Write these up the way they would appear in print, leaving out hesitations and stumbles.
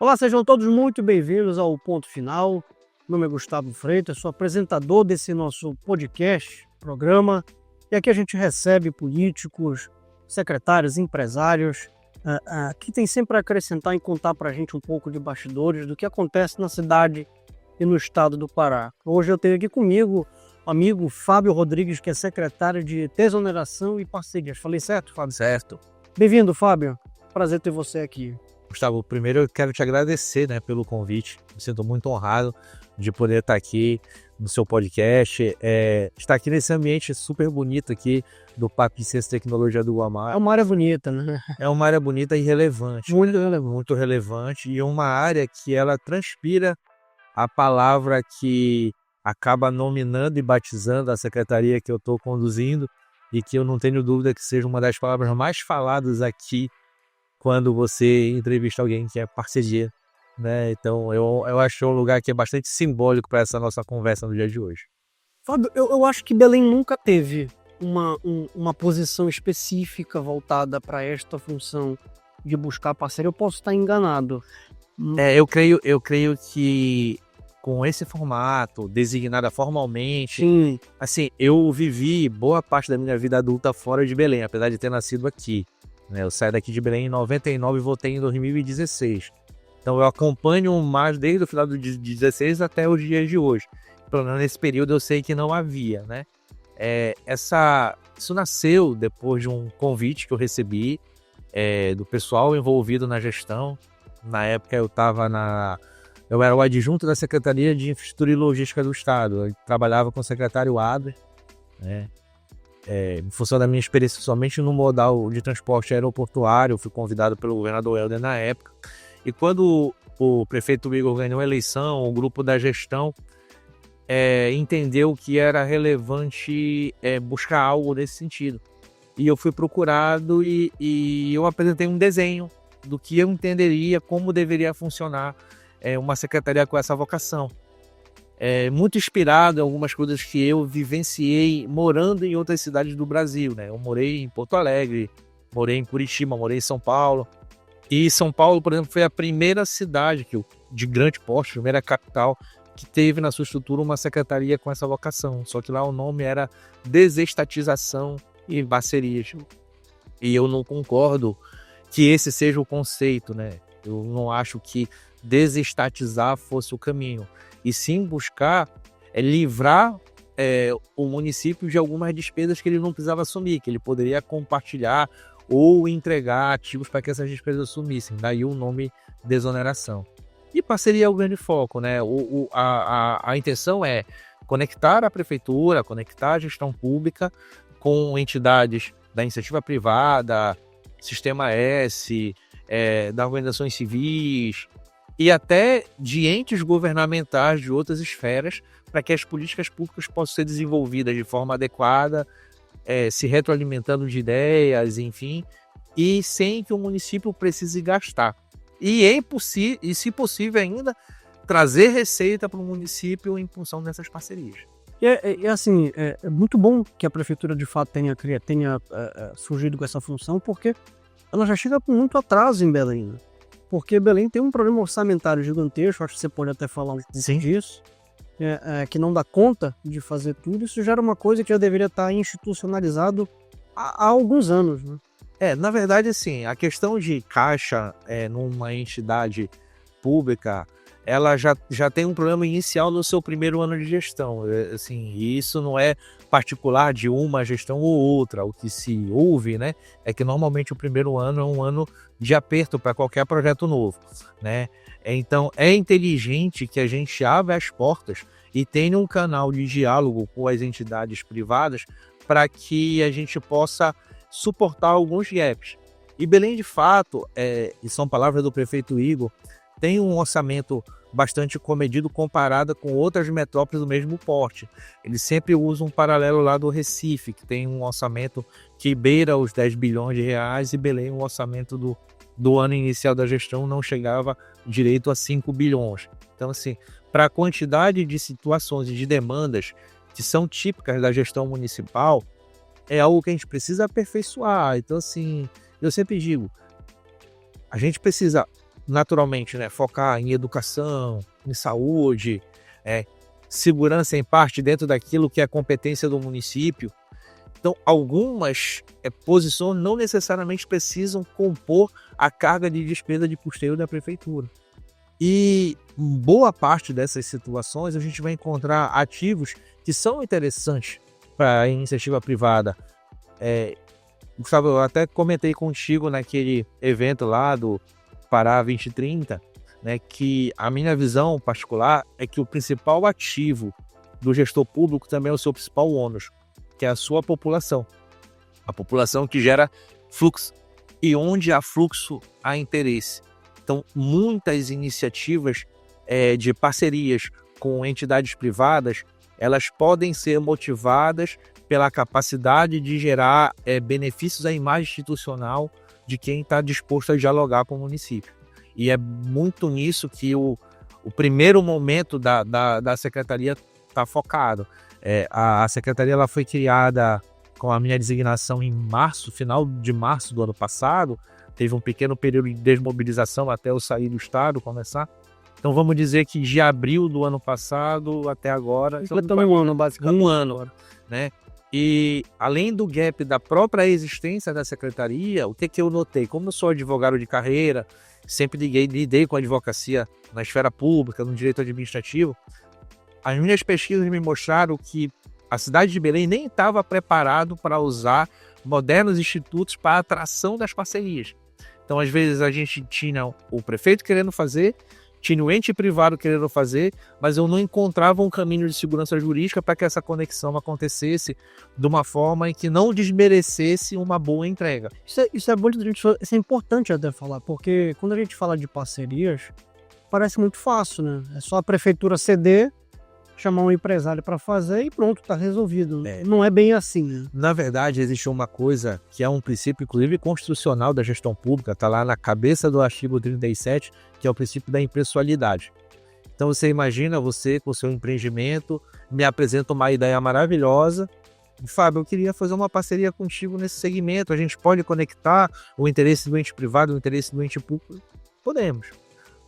Olá, sejam todos muito bem-vindos ao Ponto Final. Meu nome é Gustavo Freitas, sou apresentador desse nosso podcast, programa, e aqui a gente recebe políticos, secretários, empresários, que tem sempre a acrescentar e contar para a gente um pouco de bastidores do que acontece na cidade e no estado do Pará. Hoje eu tenho aqui comigo o amigo Fábio Rodrigues, que é secretário de Desoneração e Parcerias. Falei certo, Fábio? Certo. Bem-vindo, Fábio. Prazer ter você aqui. Gustavo, primeiro eu quero te agradecer, pelo convite. Me sinto muito honrado de poder estar aqui no seu podcast, estar aqui nesse ambiente super bonito aqui do Parque de Ciência e Tecnologia do Guamá. É uma área bonita, né? É uma área bonita e relevante. Muito relevante. Muito relevante, e uma área que ela transpira a palavra que acaba nominando e batizando a secretaria que eu estou conduzindo, e que eu não tenho dúvida que seja uma das palavras mais faladas aqui quando você entrevista alguém que é parceria, Então eu acho um lugar que é bastante simbólico para essa nossa conversa no dia de hoje. Fábio, eu acho que Belém nunca teve uma posição específica voltada para esta função de buscar parceria. Eu posso estar enganado. Eu creio que com esse formato, designada formalmente, Sim. assim, eu vivi boa parte da minha vida adulta fora de Belém, apesar de ter nascido aqui. Eu saí daqui de Belém em 99 e voltei em 2016. Então eu acompanho mais desde o final de 2016 até os dias de hoje. Pelo menos nesse período eu sei que não havia, Isso nasceu depois de um convite que eu recebi do pessoal envolvido na gestão. Na época eu era o adjunto da Secretaria de Infraestrutura e Logística do Estado. Eu trabalhava com o secretário Adler, em função da minha experiência somente no modal de transporte aeroportuário. Eu fui convidado pelo governador Helder na época. E quando o prefeito Igor ganhou a eleição, o grupo da gestão entendeu que era relevante buscar algo nesse sentido. E eu fui procurado e eu apresentei um desenho do que eu entenderia como deveria funcionar uma secretaria com essa vocação. Muito inspirado em algumas coisas que eu vivenciei morando em outras cidades do Brasil, Eu morei em Porto Alegre, morei em Curitiba, morei em São Paulo. E São Paulo, por exemplo, foi a primeira cidade de grande porte, a primeira capital, que teve na sua estrutura uma secretaria com essa vocação. Só que lá o nome era Desestatização e Parcerias. E eu não concordo que esse seja o conceito, Eu não acho que desestatizar fosse o caminho. E sim buscar livrar o município de algumas despesas que ele não precisava assumir, que ele poderia compartilhar ou entregar ativos para que essas despesas assumissem. Daí o nome desoneração. E parceria é o grande foco, A intenção é conectar a prefeitura, conectar a gestão pública com entidades da iniciativa privada, Sistema S, das organizações civis, e até de entes governamentais de outras esferas, para que as políticas públicas possam ser desenvolvidas de forma adequada, se retroalimentando de ideias, enfim, e sem que o município precise gastar. E se possível ainda, trazer receita para o município em função dessas parcerias. É muito bom que a prefeitura de fato tenha surgido com essa função, porque ela já chega com muito atraso em Belém. Porque Belém tem um problema orçamentário gigantesco, acho que você pode até falar um pouco disso, que não dá conta de fazer tudo. Isso já era uma coisa que já deveria estar institucionalizado há alguns anos, Na verdade, assim, a questão de caixa numa entidade pública, ela já tem um problema inicial no seu primeiro ano de gestão. E isso não é particular de uma gestão ou outra. O que se ouve, é que normalmente o primeiro ano é um ano de aperto para qualquer projeto novo, Então, é inteligente que a gente abra as portas e tenha um canal de diálogo com as entidades privadas para que a gente possa suportar alguns gaps. E Belém, de fato, e são palavras do prefeito Igor, tem um orçamento bastante comedido comparado com outras metrópoles do mesmo porte. Ele sempre usa um paralelo lá do Recife, que tem um orçamento que beira os 10 bilhões de reais, e Belém, o orçamento do ano inicial da gestão não chegava direito a 5 bilhões. Então, assim, para a quantidade de situações e de demandas que são típicas da gestão municipal, é algo que a gente precisa aperfeiçoar. Então, assim, eu sempre digo, a gente precisa naturalmente, né, focar em educação, em saúde, segurança em parte dentro daquilo que é a competência do município. Então, algumas posições não necessariamente precisam compor a carga de despesa de custeio da prefeitura. E boa parte dessas situações a gente vai encontrar ativos que são interessantes para a iniciativa privada. Gustavo, eu até comentei contigo naquele evento lá do Pará 2030, né, que a minha visão particular é que o principal ativo do gestor público também é o seu principal ônus, que é a sua população. A população que gera fluxo. E onde há fluxo, há interesse. Então, muitas iniciativas de parcerias com entidades privadas, elas podem ser motivadas pela capacidade de gerar benefícios à imagem institucional de quem está disposto a dialogar com o município. E é muito nisso que o primeiro momento da secretaria está focado. A secretaria ela foi criada com a minha designação em março, final de março do ano passado. Teve um pequeno período de desmobilização até eu sair do estado, começar. Então vamos dizer que de abril do ano passado até agora... Completamos um ano, basicamente. Um ano, né? E além do gap da própria existência da secretaria, o que eu notei? Como eu sou advogado de carreira, sempre lidei com a advocacia na esfera pública, no direito administrativo, as minhas pesquisas me mostraram que a cidade de Belém nem estava preparado para usar modernos institutos para a atração das parcerias. Então, às vezes, a gente tinha o prefeito querendo fazer, tinha o ente privado querendo fazer, mas eu não encontrava um caminho de segurança jurídica para que essa conexão acontecesse de uma forma em que não desmerecesse uma boa entrega. Isso é bom, isso é importante até falar, porque quando a gente fala de parcerias, parece muito fácil, né? É só a prefeitura ceder, chamar um empresário para fazer e pronto, está resolvido. Não é bem assim, né? Na verdade, existe uma coisa que é um princípio, inclusive, constitucional da gestão pública, está lá na cabeça do artigo 37, que é o princípio da impessoalidade. Então, você imagina você com o seu empreendimento, me apresenta uma ideia maravilhosa, Fábio, eu queria fazer uma parceria contigo nesse segmento, a gente pode conectar o interesse do ente privado, o interesse do ente público? Podemos.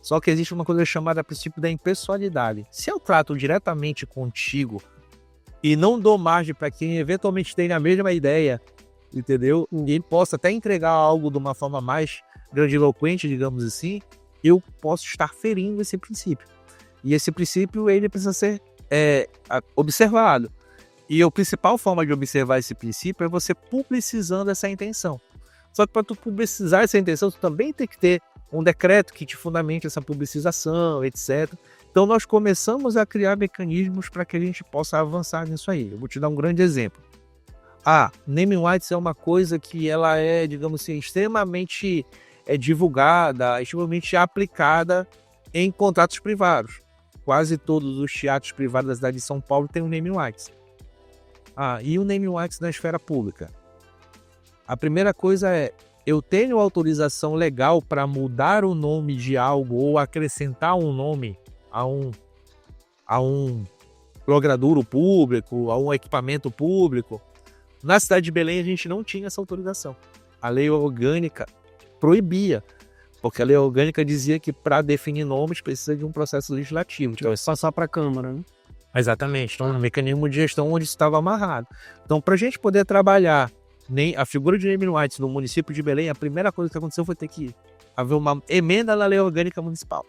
Só que existe uma coisa chamada princípio da impessoalidade. Se eu trato diretamente contigo e não dou margem para quem eventualmente tenha a mesma ideia, entendeu? E ele possa até entregar algo de uma forma mais grandiloquente, digamos assim, eu posso estar ferindo esse princípio. E esse princípio ele precisa ser observado. E a principal forma de observar esse princípio é você publicizando essa intenção. Só que para tu publicizar essa intenção, tu também tem que ter um decreto que te fundamente essa publicização, etc. Então nós começamos a criar mecanismos para que a gente possa avançar nisso aí. Eu vou te dar um grande exemplo. Naming rights é uma coisa que ela é, digamos assim, extremamente divulgada, extremamente aplicada em contratos privados. Quase todos os teatros privados da cidade de São Paulo têm um naming rights. E o naming rights na esfera pública? A primeira coisa é, eu tenho autorização legal para mudar o nome de algo ou acrescentar um nome a um logradouro público, a um equipamento público. Na cidade de Belém a gente não tinha essa autorização. A lei orgânica proibia, porque a lei orgânica dizia que para definir nomes precisa de um processo legislativo. Então, passar para a Câmara, né? Exatamente. Então, um mecanismo de gestão onde estava amarrado. Então, para a gente poder trabalhar a figura de naming rights no município de Belém, a primeira coisa que aconteceu foi ter que haver uma emenda na lei orgânica municipal.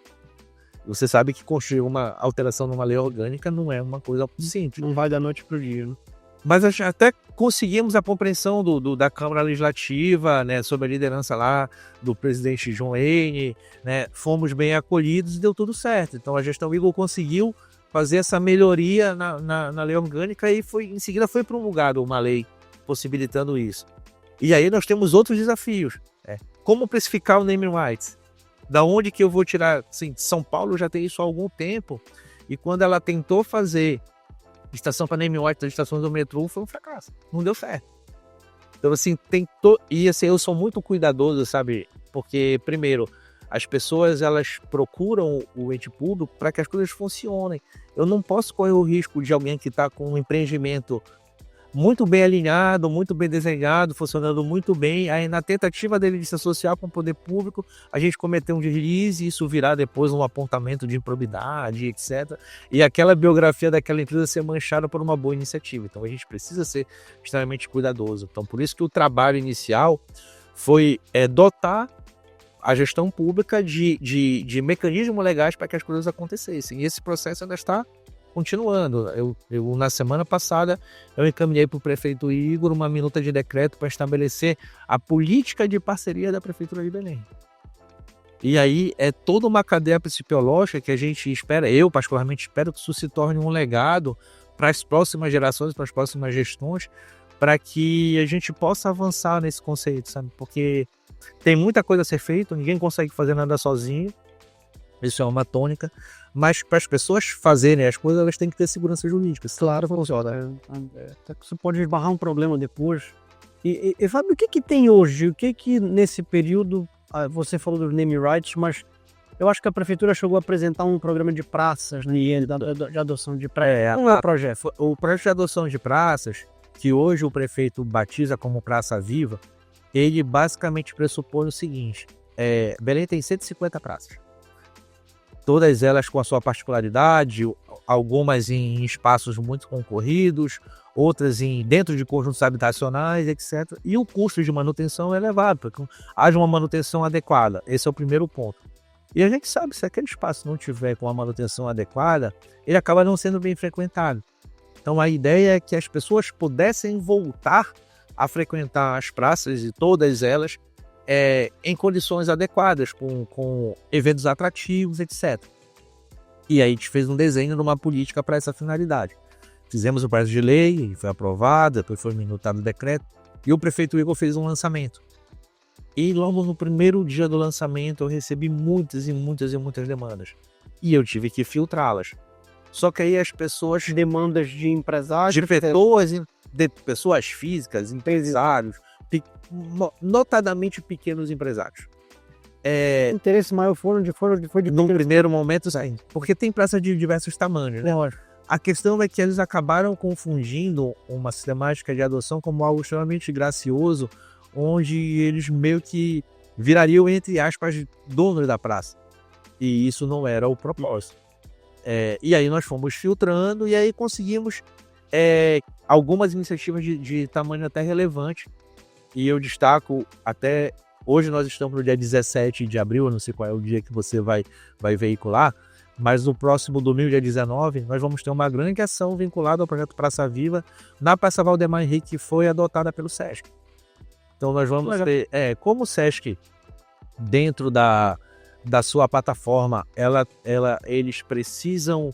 Você sabe que construir uma alteração numa lei orgânica não é uma coisa simples. Não vai da noite para o dia, né? Mas até conseguimos a compreensão da Câmara Legislativa, né, sob a liderança lá do presidente João Lane, né, fomos bem acolhidos e deu tudo certo. Então a gestão Igor conseguiu fazer essa melhoria na lei orgânica e em seguida foi promulgada uma lei possibilitando isso. E aí nós temos outros desafios. Como precificar o naming rights? Da onde que eu vou tirar? Assim, São Paulo já tem isso há algum tempo, e quando ela tentou fazer estação para naming rights das estações do metrô, foi um fracasso. Não deu certo. Então, assim, e assim, eu sou muito cuidadoso, sabe? Porque, primeiro, as pessoas, elas procuram o ente público para que as coisas funcionem. Eu não posso correr o risco de alguém que está com um empreendimento muito bem alinhado, muito bem desenhado, funcionando muito bem. Aí, na tentativa dele de se associar com o poder público, a gente cometeu um deslize e isso virar depois um apontamento de improbidade, etc. E aquela biografia daquela empresa ser manchada por uma boa iniciativa. Então, a gente precisa ser extremamente cuidadoso. Então, por isso que o trabalho inicial foi dotar a gestão pública de mecanismos legais para que as coisas acontecessem. E esse processo ainda está continuando. Eu na semana passada, eu encaminhei para o prefeito Igor uma minuta de decreto para estabelecer a política de parceria da Prefeitura de Belém. E aí é toda uma cadeia principiológica que a gente espera, eu particularmente espero que isso se torne um legado para as próximas gerações, para as próximas gestões, para que a gente possa avançar nesse conceito, sabe? Porque tem muita coisa a ser feita, ninguém consegue fazer nada sozinho, isso é uma tônica, mas para as pessoas fazerem as coisas, elas têm que ter segurança jurídica. Claro, funciona. Você pode esbarrar um problema depois. E Fábio, o que tem hoje? O que nesse período, você falou dos name rights, mas eu acho que a prefeitura chegou a apresentar um programa de praças, né, de adoção de praças. Um projeto. O projeto de adoção de praças, que hoje o prefeito batiza como Praça Viva, ele basicamente pressupõe o seguinte: Belém tem 150 praças. Todas elas com a sua particularidade, algumas em espaços muito concorridos, outras dentro de conjuntos habitacionais, etc. E o custo de manutenção é elevado, porque haja uma manutenção adequada. Esse é o primeiro ponto. E a gente sabe que se aquele espaço não tiver com a manutenção adequada, ele acaba não sendo bem frequentado. Então a ideia é que as pessoas pudessem voltar a frequentar as praças e todas elas em condições adequadas, com eventos atrativos, etc. E aí a gente fez um desenho de uma política para essa finalidade. Fizemos o projeto de lei, foi aprovado, depois foi minutado o decreto, e o prefeito Igor fez um lançamento. E logo no primeiro dia do lançamento eu recebi muitas demandas. E eu tive que filtrá-las. Só que aí as pessoas... Demandas de empresários? De pessoas físicas, empresários, notadamente pequenos empresários. O interesse maior foi de no primeiro momento, porque tem praça de diversos tamanhos, né? A questão é que eles acabaram confundindo uma sistemática de adoção como algo extremamente gracioso, onde eles meio que virariam, entre aspas, donos da praça. E isso não era o propósito. E aí nós fomos filtrando e aí conseguimos algumas iniciativas de tamanho até relevante. E eu destaco até... Hoje nós estamos no dia 17 de abril, eu não sei qual é o dia que você vai veicular, mas no próximo domingo, dia 19, nós vamos ter uma grande ação vinculada ao projeto Praça Viva na Praça Valdemar Henrique, que foi adotada pelo SESC. Então nós vamos ter... como o SESC, dentro da sua plataforma, eles precisam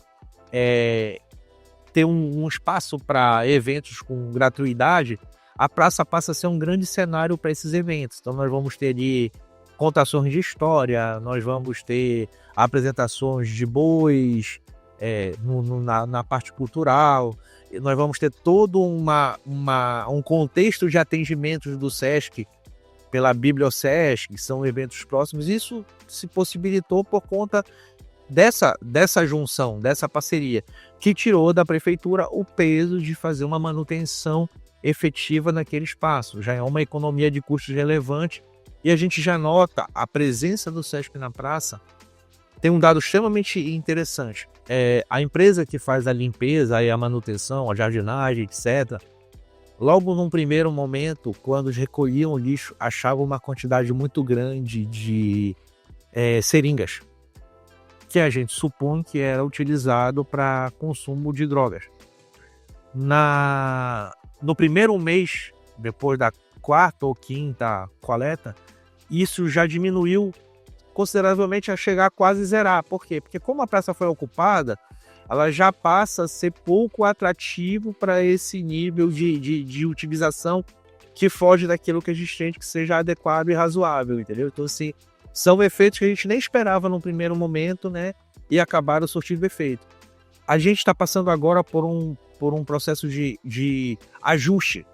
ter um espaço para eventos com gratuidade, a praça passa a ser um grande cenário para esses eventos. Então nós vamos ter ali contações de história, nós vamos ter apresentações de bois na parte cultural, nós vamos ter todo um contexto de atendimentos do SESC pela Bibliosesc, que são eventos próximos. Isso se possibilitou por conta dessa junção, dessa parceria, que tirou da prefeitura o peso de fazer uma manutenção efetiva naquele espaço. Já é uma economia de custos relevante e a gente já nota a presença do SESC na praça. Tem um dado extremamente interessante. A empresa que faz a limpeza e a manutenção, a jardinagem, etc., logo num primeiro momento, quando eles recolhiam o lixo, achavam uma quantidade muito grande de seringas, que a gente supõe que era utilizado para consumo de drogas. No primeiro mês, depois da quarta ou quinta coleta, isso já diminuiu consideravelmente a chegar a quase zerar. Por quê? Porque como a praça foi ocupada, ela já passa a ser pouco atrativo para esse nível de utilização que foge daquilo que a gente tem que seja adequado e razoável, entendeu? Então, assim, são efeitos que a gente nem esperava no primeiro momento, né? E acabaram surtindo efeito. A gente está passando agora por um processo de ajuste.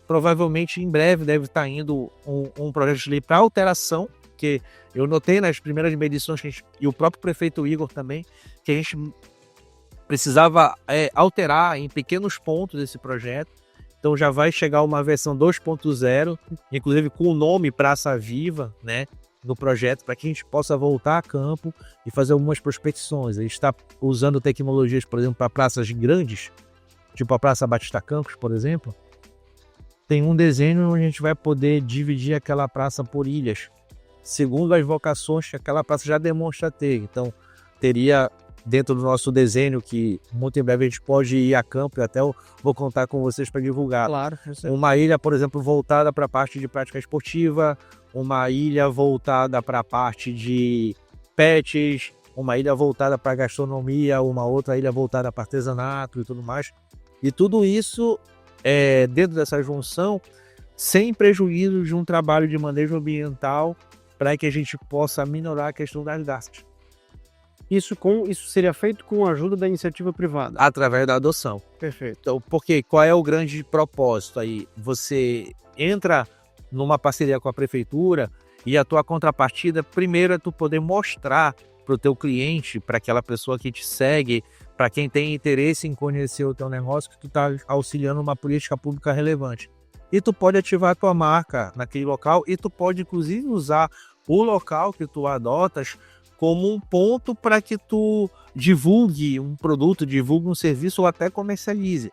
Provavelmente em breve deve estar indo um projeto de lei para alteração, que eu notei nas primeiras medições e o próprio prefeito Igor também, que a gente precisava alterar em pequenos pontos esse projeto. Então já vai chegar uma versão 2.0, inclusive com o nome Praça Viva, né, no projeto, para que a gente possa voltar a campo e fazer algumas prospecções. A gente está usando tecnologias, por exemplo, para praças grandes, tipo a Praça Batista Campos, por exemplo. Tem um desenho onde a gente vai poder dividir aquela praça por ilhas, segundo as vocações que aquela praça já demonstra ter. Então, teria dentro do nosso desenho, que muito em breve a gente pode ir a campo, e até eu vou contar com vocês para divulgar. Claro. Uma ilha, por exemplo, voltada para a parte de prática esportiva, uma ilha voltada para a parte de pets, uma ilha voltada para gastronomia, uma outra ilha voltada para artesanato e tudo mais. E tudo isso dentro dessa junção, sem prejuízo de um trabalho de manejo ambiental, para que a gente possa minorar a questão das gastos. Isso seria feito com a ajuda da iniciativa privada? Através da adoção. Perfeito. Então, porque qual é o grande propósito aí? Você entra numa parceria com a prefeitura e a tua contrapartida, primeiro, é tu poder mostrar para o teu cliente, para aquela pessoa que te segue, para quem tem interesse em conhecer o teu negócio, que tu está auxiliando uma política pública relevante. E tu pode ativar a tua marca naquele local e tu pode, inclusive, usar o local que tu adotas como um ponto para que tu divulgue um produto, divulgue um serviço ou até comercialize.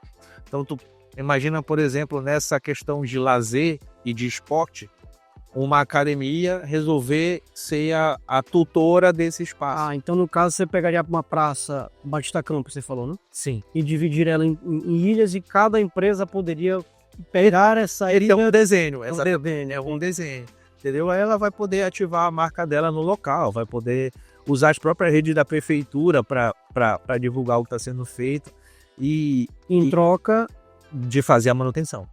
Então, tu imagina, por exemplo, nessa questão de lazer e de esporte, uma academia resolver ser a tutora desse espaço. Então no caso você pegaria uma praça Batista Campos, você falou, né? Sim. E dividir ela em ilhas, e cada empresa poderia pegar essa ilha. É um desenho, é um desenho. Entendeu? Aí ela vai poder ativar a marca dela no local, vai poder usar as próprias redes da prefeitura para divulgar o que está sendo feito e em troca de fazer a manutenção.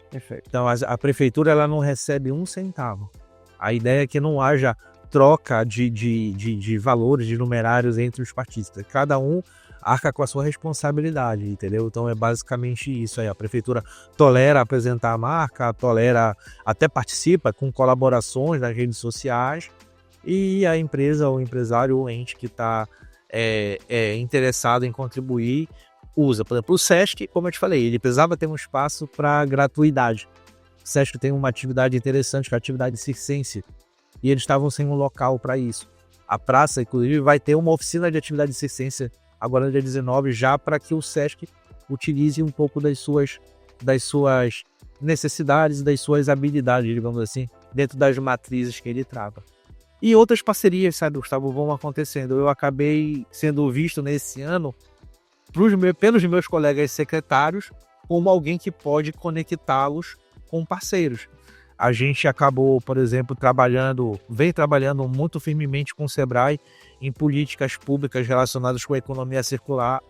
Perfeito. Então a prefeitura ela não recebe um centavo. A ideia é que não haja troca de valores, de numerários entre os partistas. Cada um arca com a sua responsabilidade, entendeu? Então é basicamente isso aí. A prefeitura tolera apresentar a marca, até participa com colaborações nas redes sociais, e a empresa, o empresário, o ente que está interessado em contribuir, usa. Por exemplo, o Sesc, como eu te falei, ele precisava ter um espaço para gratuidade. O Sesc tem uma atividade interessante, que é a atividade circense, e eles estavam sem um local para isso. A praça, inclusive, vai ter uma oficina de atividade circense agora no dia 19, já para que o Sesc utilize um pouco das suas necessidades, das suas habilidades, digamos assim, dentro das matrizes que ele trava. E outras parcerias, sabe, Gustavo, vão acontecendo. Eu acabei sendo visto nesse ano pelos meus colegas secretários como alguém que pode conectá-los com parceiros. A gente acabou, por exemplo, vem trabalhando muito firmemente com o Sebrae em políticas públicas relacionadas com a economia circular,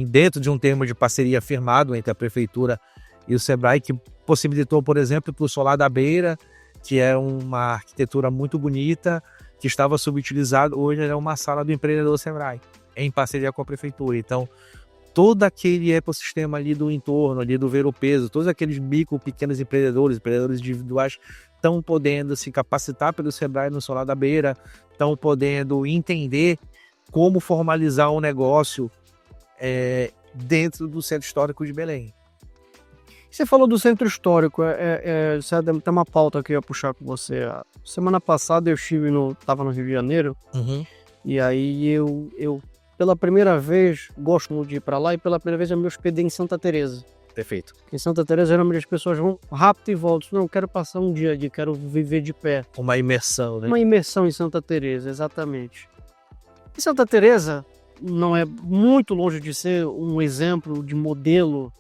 dentro de um termo de parceria firmado entre a prefeitura e o Sebrae, que possibilitou, por exemplo, para o Solar da Beira, que é uma arquitetura muito bonita, que estava subutilizado, hoje é uma sala do empreendedor Sebrae, em parceria com a prefeitura. Então, todo aquele ecossistema ali do entorno, ali do Ver o Peso, todos aqueles pequenos empreendedores individuais, estão podendo se capacitar pelo Sebrae no Solar da Beira, estão podendo entender como formalizar um negócio dentro do Centro Histórico de Belém. Você falou do Centro Histórico, tem uma pauta que eu ia puxar com você. Semana passada eu estava no Rio de Janeiro, e aí eu pela primeira vez, gosto muito de ir para lá, e pela primeira vez eu me hospedei em Santa Teresa. Perfeito. Em Santa Teresa, geralmente as pessoas vão rápido e voltam. Não, quero passar um dia ali, quero viver de pé. Uma imersão, né? Uma imersão em Santa Teresa, exatamente. E Santa Teresa não é muito longe de ser um exemplo de modelo,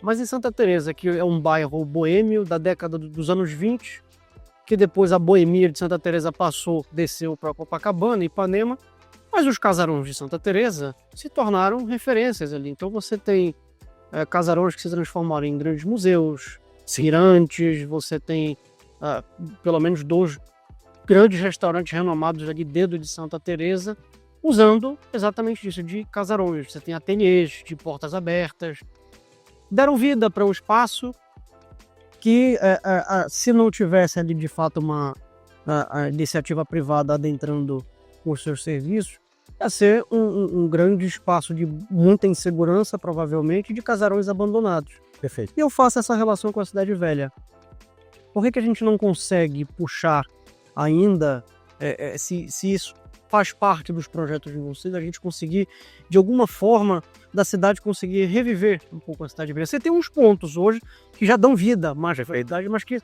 mas em Santa Teresa, que é um bairro boêmio da década dos anos 20, que depois a boemia de Santa Teresa desceu para Copacabana, Ipanema, mas os casarões de Santa Teresa se tornaram referências ali. Então você tem casarões que se transformaram em grandes museus, mirantes, você tem pelo menos 2 grandes restaurantes renomados ali dentro de Santa Teresa, usando exatamente isso, de casarões. Você tem ateliês de portas abertas, deram vida para um espaço que, se não tivesse ali de fato a iniciativa privada adentrando com os seus serviços, ia ser um grande espaço de muita insegurança, provavelmente, de casarões abandonados. Perfeito. E eu faço essa relação com a Cidade Velha. Por que a gente não consegue puxar ainda, se isso faz parte dos projetos de vocês, a gente conseguir, de alguma forma, da cidade conseguir reviver um pouco a Cidade Velha? Você tem uns pontos hoje que já dão vida mais à cidade, mas que,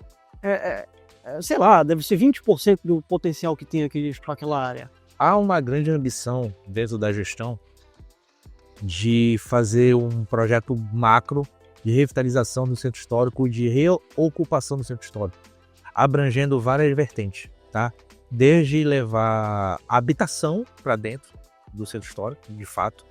sei lá, deve ser 20% do potencial que tem aquela área. Há uma grande ambição dentro da gestão de fazer um projeto macro de revitalização do centro histórico, de reocupação do centro histórico, abrangendo várias vertentes, tá? Desde levar a habitação para dentro do centro histórico, de fato,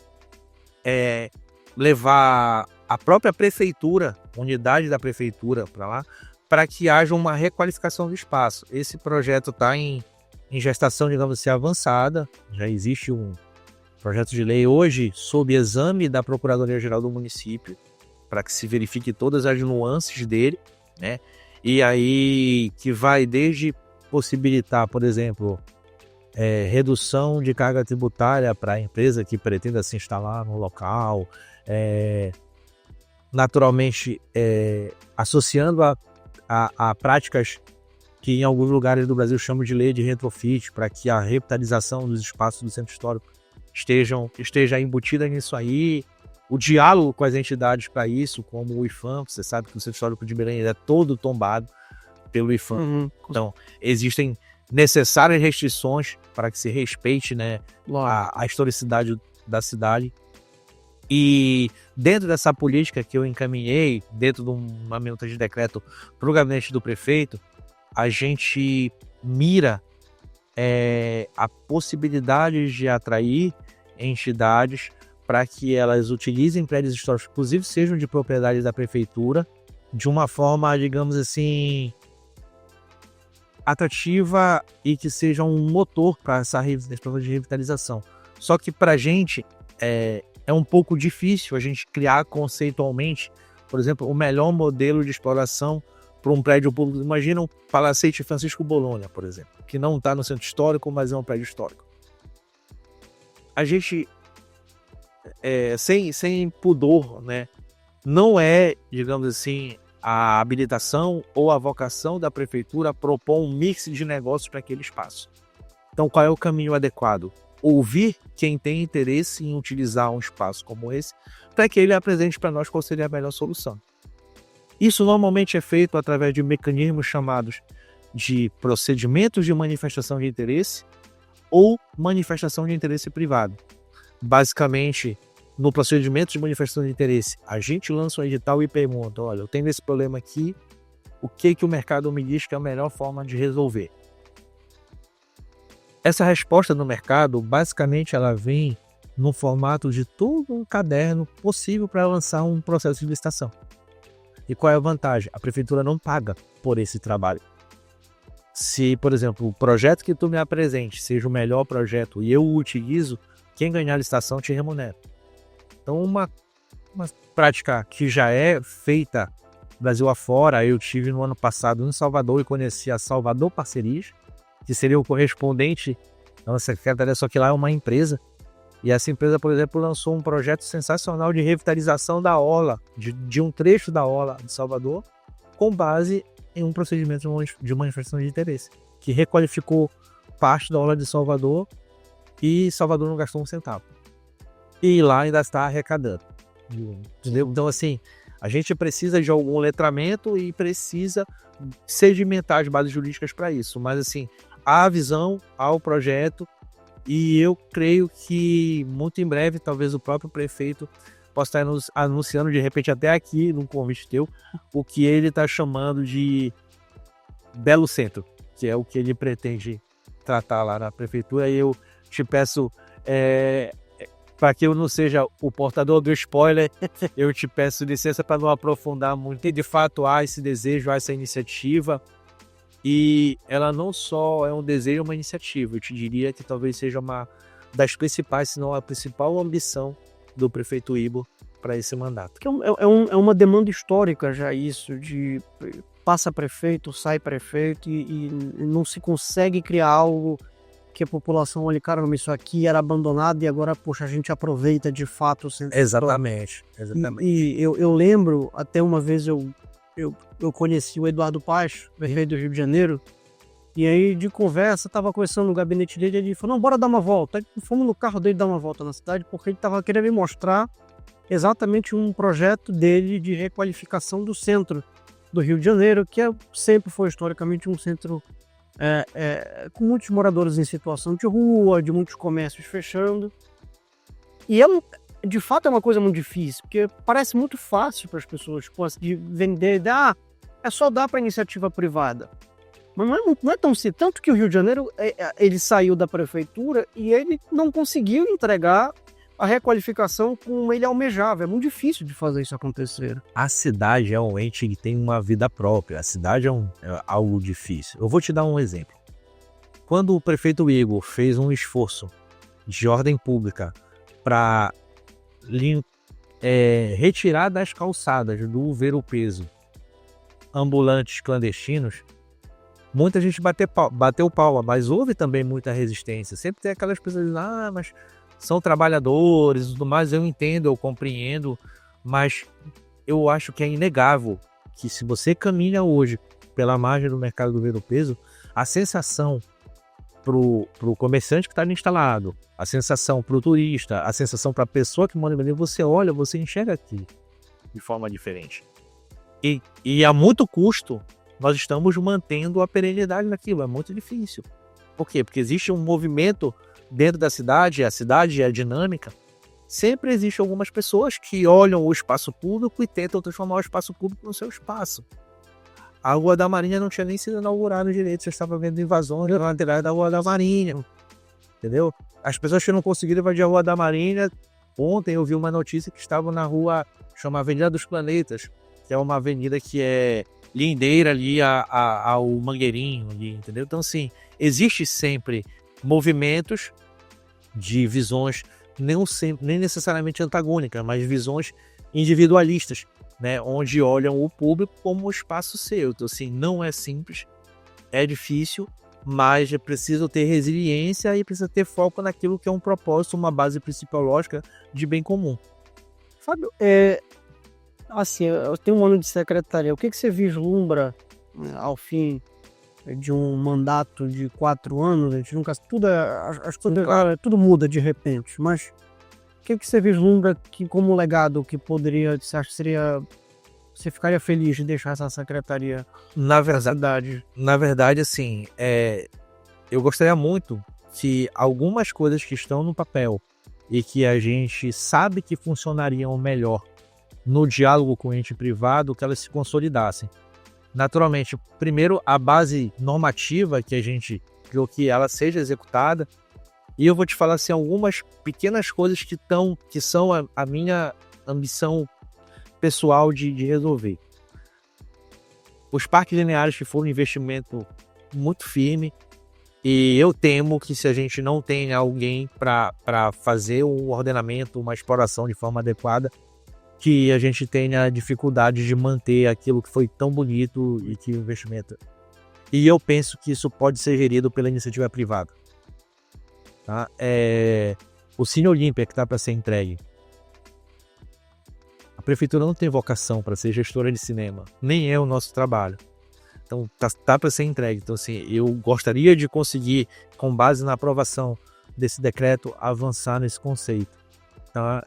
levar a própria prefeitura, unidade da prefeitura para lá, para que haja uma requalificação do espaço. Esse projeto está em gestação, digamos assim, avançada, já existe um projeto de lei hoje sob exame da Procuradoria-Geral do município, para que se verifique todas as nuances dele, né? E aí que vai desde possibilitar, por exemplo, redução de carga tributária para a empresa que pretenda se instalar no local, naturalmente associando a práticas que em alguns lugares do Brasil chamam de lei de retrofit, para que a revitalização dos espaços do centro histórico esteja embutida nisso aí. O diálogo com as entidades para isso, como o IPHAN, você sabe que o Centro Histórico de Belém é todo tombado pelo IPHAN. Uhum. Então, existem necessárias restrições para que se respeite, né, a historicidade da cidade. E dentro dessa política que eu encaminhei, dentro de uma minuta de decreto para o gabinete do prefeito, a gente mira a possibilidade de atrair entidades para que elas utilizem prédios históricos, inclusive sejam de propriedade da prefeitura, de uma forma, digamos assim, atrativa e que seja um motor para esse processo de revitalização. Só que para a gente é um pouco difícil a gente criar conceitualmente, por exemplo, o melhor modelo de exploração para um prédio público. Imagina o Palacete Francisco Bologna, por exemplo, que não está no centro histórico, mas é um prédio histórico. A gente sem pudor, né? Não é, digamos assim, a habilitação ou a vocação da prefeitura propor um mix de negócios para aquele espaço. Então, qual é o caminho adequado? Ouvir quem tem interesse em utilizar um espaço como esse, para que ele apresente para nós qual seria a melhor solução. Isso normalmente é feito através de mecanismos chamados de procedimentos de manifestação de interesse ou manifestação de interesse privado. Basicamente, no procedimento de manifestação de interesse, a gente lança um edital e pergunta: olha, eu tenho esse problema aqui, o que o mercado me diz que é a melhor forma de resolver? Essa resposta no mercado, basicamente, ela vem no formato de todo um caderno possível para lançar um processo de licitação. E qual é a vantagem? A prefeitura não paga por esse trabalho. Se, por exemplo, o projeto que tu me apresente seja o melhor projeto e eu o utilizo, quem ganhar a licitação te remunera. Então, uma prática que já é feita Brasil afora, eu tive no ano passado em Salvador e conheci a Salvador Parcerias, que seria o correspondente da nossa secretaria, só que lá é uma empresa. E essa empresa, por exemplo, lançou um projeto sensacional de revitalização da orla, de um trecho da orla de Salvador, com base em um procedimento de manifestação de interesse, que requalificou parte da orla de Salvador e Salvador não gastou um centavo. E lá ainda está arrecadando. Entendeu? Então, assim, a gente precisa de algum letramento e precisa sedimentar as bases jurídicas para isso. Mas, assim, há a visão, há o projeto, e eu creio que muito em breve, talvez o próprio prefeito possa estar nos anunciando, de repente até aqui, num convite teu, o que ele está chamando de Belo Centro, que é o que ele pretende tratar lá na prefeitura. E eu te peço, para que eu não seja o portador do spoiler, eu te peço licença para não aprofundar muito. E de fato há esse desejo, há essa iniciativa. E ela não só é um desejo, é uma iniciativa. Eu te diria que talvez seja uma das principais, se não a principal ambição do prefeito Igor para esse mandato. É uma demanda histórica já isso, de passa prefeito, sai prefeito e não se consegue criar algo que a população olhe, caramba, isso aqui era abandonado e agora, poxa, a gente aproveita de fato o centro histórico. Exatamente. E eu lembro, até uma vez eu conheci o Eduardo Paes, prefeito do Rio de Janeiro, e aí de conversa, tava conversando no gabinete dele, ele falou, não, bora dar uma volta. Aí fomos no carro dele dar uma volta na cidade, porque ele tava querendo me mostrar exatamente um projeto dele de requalificação do centro do Rio de Janeiro, que sempre foi historicamente um centro com muitos moradores em situação de rua, de muitos comércios fechando. E de fato é uma coisa muito difícil, porque parece muito fácil para as pessoas de vender, é só dar para iniciativa privada. Mas não é tão simples. Tanto que o Rio de Janeiro ele saiu da prefeitura e ele não conseguiu entregar a requalificação como ele almejava. É muito difícil de fazer isso acontecer. A cidade é um ente que tem uma vida própria. A cidade é algo difícil. Eu vou te dar um exemplo. Quando o prefeito Igor fez um esforço de ordem pública para retirar das calçadas do ver-o-peso ambulantes clandestinos, muita gente bateu palma, mas houve também muita resistência. Sempre tem aquelas pessoas dizendo, mas são trabalhadores e tudo mais. Eu entendo, eu compreendo, mas eu acho que é inegável que se você caminha hoje pela margem do mercado do ver-o-peso, a sensação pro comerciante que está ali instalado, a sensação pro turista, a sensação para a pessoa que mora ali, você olha, você enxerga aqui de forma diferente. E a muito custo, nós estamos mantendo a perenidade naquilo. É muito difícil. Por quê? Porque existe um movimento dentro da cidade, a cidade é dinâmica. Sempre existem algumas pessoas que olham o espaço público e tentam transformar o espaço público no seu espaço. A Rua da Marinha não tinha nem sido inaugurada direito. Você estava vendo invasões na lateral da Rua da Marinha. Entendeu? As pessoas que não conseguiram invadir a Rua da Marinha, ontem eu vi uma notícia que estavam na rua, chama Avenida dos Planetas, que é uma avenida que é lindeira ali ao Mangueirinho, ali, entendeu? Então, assim, existe sempre movimentos de visões, nem necessariamente antagônicas, mas visões individualistas, né? Onde olham o público como um espaço seu. Então, assim, não é simples, é difícil, mas é preciso ter resiliência e precisa ter foco naquilo que é um propósito, uma base principiológica de bem comum. Fábio, assim, eu tenho um ano de secretaria. O que você vislumbra ao fim de um mandato de 4 anos? A gente nunca, tudo muda de repente, mas o que você vislumbra que, como legado que poderia, você acha que seria, você ficaria feliz de deixar essa secretaria? Na verdade, assim, eu gostaria muito que algumas coisas que estão no papel e que a gente sabe que funcionariam melhor no diálogo com o ente privado, que elas se consolidassem. Naturalmente, primeiro, a base normativa que a gente criou, que ela seja executada, e eu vou te falar assim, algumas pequenas coisas que são a minha ambição pessoal de resolver. Os parques lineares, que foram um investimento muito firme, e eu temo que se a gente não tem alguém para fazer um ordenamento, uma exploração de forma adequada, que a gente tenha dificuldade de manter aquilo que foi tão bonito e que o investimento. E eu penso que isso pode ser gerido pela iniciativa privada. Tá? O Cine Olímpia que está para ser entregue. A prefeitura não tem vocação para ser gestora de cinema, nem é o nosso trabalho. Então tá para ser entregue. Então, assim, eu gostaria de conseguir, com base na aprovação desse decreto, avançar nesse conceito. Tá?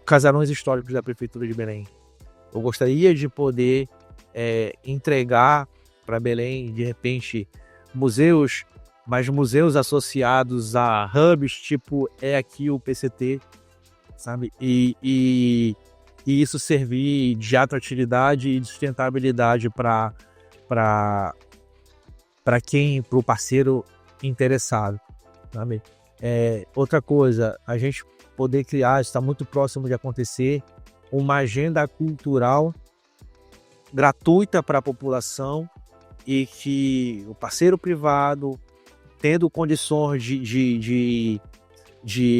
Casarões históricos da Prefeitura de Belém. Eu gostaria de poder entregar para Belém, de repente, museus, mas museus associados a hubs, tipo aqui o PCT, sabe? E isso servir de atratividade e de sustentabilidade para o parceiro interessado, sabe? Outra coisa, a gente poder criar, está muito próximo de acontecer, uma agenda cultural gratuita para a população e que o parceiro privado, tendo condições de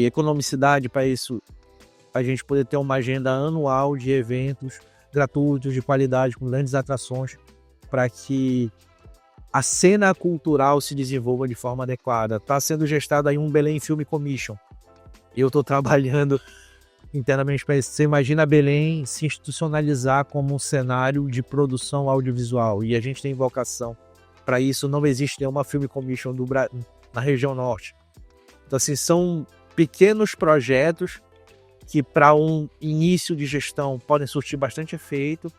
economicidade para isso, a gente poder ter uma agenda anual de eventos gratuitos, de qualidade, com grandes atrações, para que a cena cultural se desenvolva de forma adequada. Está sendo gestado aí um Belém Film Commission. Eu estou trabalhando internamente para isso. Você imagina Belém se institucionalizar como um cenário de produção audiovisual, e a gente tem vocação para isso. Não existe nenhuma Film Commission na região norte. Então, assim, são pequenos projetos que, para um início de gestão, podem surtir bastante efeito.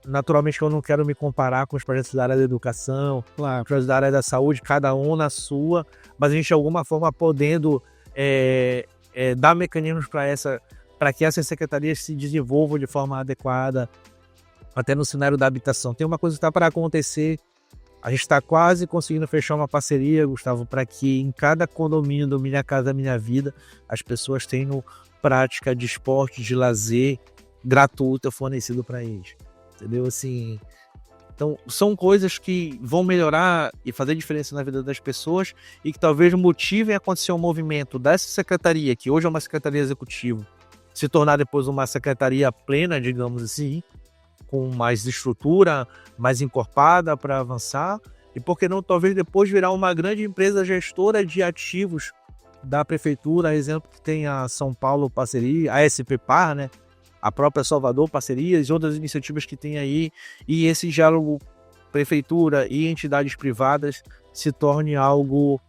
Naturalmente, eu não quero me comparar com os projetos da área da educação, Claro. os projetos da área da saúde, cada um na sua, mas a gente, de alguma forma, podendo dar mecanismos para que essas secretarias se desenvolvam de forma adequada, até no cenário da habitação. Tem uma coisa que está para acontecer. A gente está quase conseguindo fechar uma parceria, Gustavo, para que em cada condomínio do Minha Casa Minha Vida as pessoas tenham prática de esporte, de lazer gratuita fornecido para eles. Entendeu? Assim, então, são coisas que vão melhorar e fazer diferença na vida das pessoas e que talvez motivem a acontecer um movimento dessa secretaria, que hoje é uma secretaria executiva, se tornar depois uma secretaria plena, digamos assim, com mais estrutura, mais encorpada para avançar, e por que não talvez depois virar uma grande empresa gestora de ativos da prefeitura, exemplo que tem a São Paulo Parceria, a SP Par, né? A própria Salvador Parcerias e outras iniciativas que tem aí, e esse diálogo prefeitura e entidades privadas se torne algo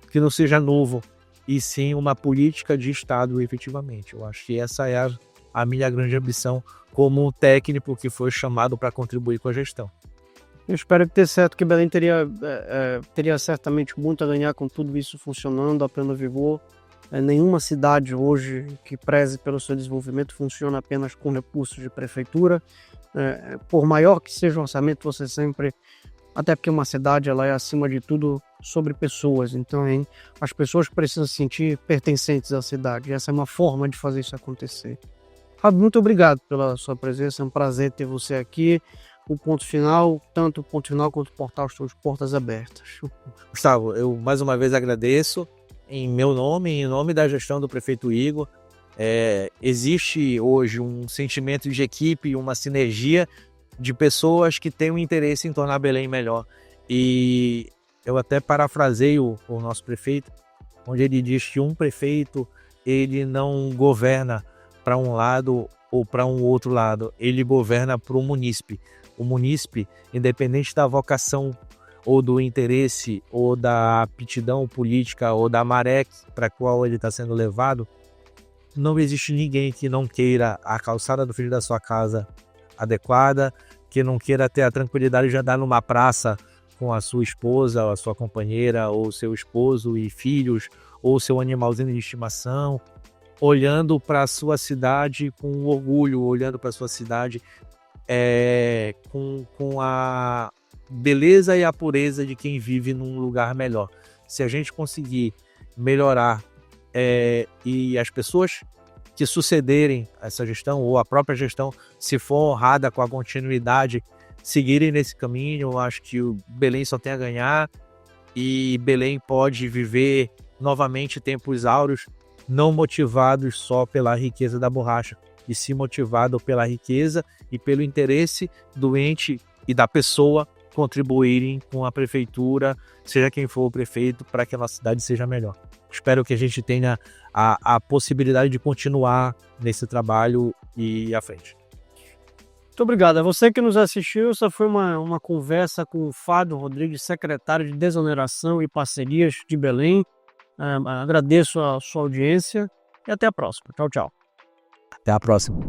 que não seja novo, e sim uma política de Estado efetivamente. Eu acho que essa é a minha grande ambição como um técnico que foi chamado para contribuir com a gestão. Eu espero que dê certo, que Belém teria certamente muito a ganhar com tudo isso funcionando a pleno vigor. Nenhuma cidade hoje que preze pelo seu desenvolvimento funciona apenas com recursos de prefeitura. Por maior que seja o orçamento, você sempre... Até porque uma cidade ela é, acima de tudo, sobre pessoas. Então, as pessoas precisam se sentir pertencentes à cidade. Essa é uma forma de fazer isso acontecer. Fábio, muito obrigado pela sua presença. É um prazer ter você aqui. O Ponto Final, tanto o Ponto Final quanto o portal estão de portas abertas. Gustavo, eu mais uma vez agradeço. Em meu nome, em nome da gestão do prefeito Igor, existe hoje um sentimento de equipe, uma sinergia de pessoas que têm um interesse em tornar Belém melhor. E eu até parafraseio o nosso prefeito, onde ele diz que um prefeito ele não governa para um lado ou para um outro lado, ele governa para o munícipe. O munícipe, independente da vocação ou do interesse, ou da aptidão política, ou da maré para a qual ele está sendo levado, não existe ninguém que não queira a calçada do filho da sua casa adequada, que não queira ter a tranquilidade de andar numa praça com a sua esposa, ou a sua companheira, ou seu esposo e filhos, ou seu animalzinho de estimação, olhando para a sua cidade com orgulho, olhando para a sua cidade com a beleza e a pureza de quem vive num lugar melhor. Se a gente conseguir melhorar e as pessoas que sucederem essa gestão, ou a própria gestão, se for honrada com a continuidade, seguirem nesse caminho, eu acho que o Belém só tem a ganhar, e Belém pode viver novamente tempos áureos, não motivados só pela riqueza da borracha, e sim motivado pela riqueza e pelo interesse do ente e da pessoa contribuírem com a prefeitura, seja quem for o prefeito, para que a nossa cidade seja melhor. Espero que a gente tenha a possibilidade de continuar nesse trabalho e ir à frente. Muito obrigado. A você que nos assistiu, essa foi uma conversa com o Fábio Rodrigues, secretário de Desoneração e Parcerias de Belém. Agradeço a sua audiência e até a próxima. Tchau, tchau. Até a próxima.